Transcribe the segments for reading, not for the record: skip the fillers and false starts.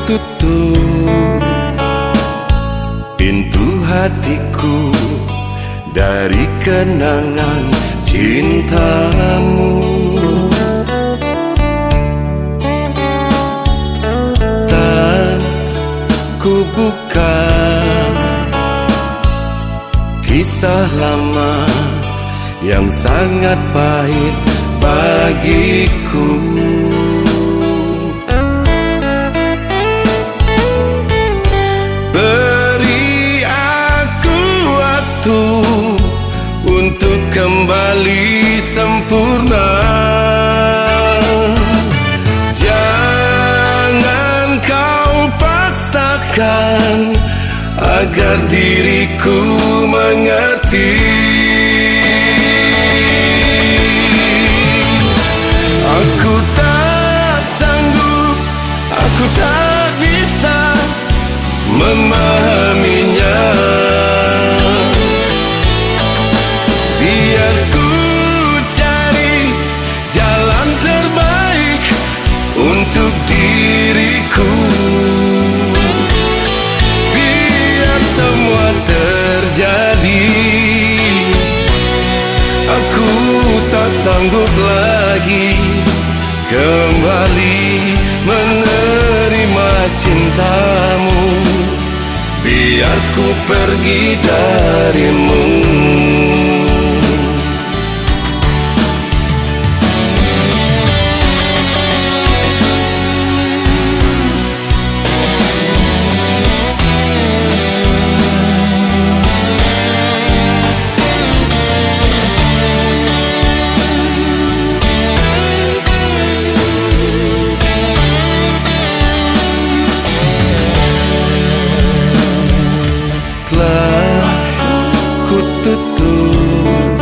tutup pintu hatiku dari kenangan cintamu. Tak ku buka kisah lama yang sangat pahit bagiku. Beri aku waktu untuk kembali sempurna. Jangan kau paksakan agar diriku mengerti. Aku tak sanggup, aku tak bisa memahaminya. Biar ku cari jalan terbaik untuk diriku. Biar semua terjadi, aku tak sanggup lagi kembali menerima cintamu. Biar ku pergi darimu. Ku tutup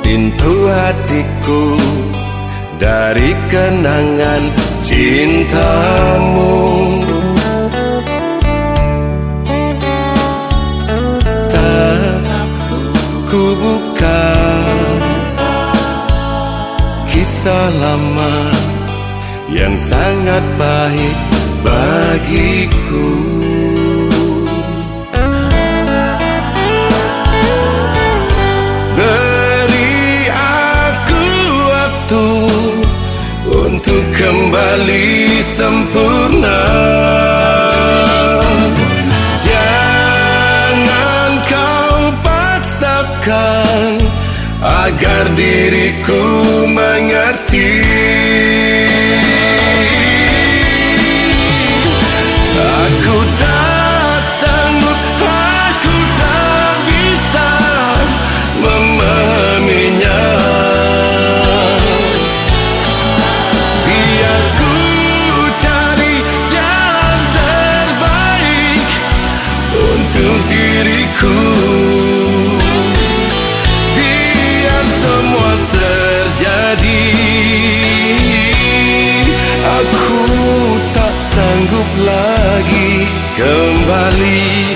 pintu hatiku dari kenangan cintamu. Tak ku buka kisah lama yang sangat pahit bagiku. Untuk kembali sempurna. Jangan kau paksakan agar diriku mengerti. Aku tak sanggup, aku tak bisa memahaminya. Untuk diriku, biar semua terjadi. Aku tak sanggup lagi kembali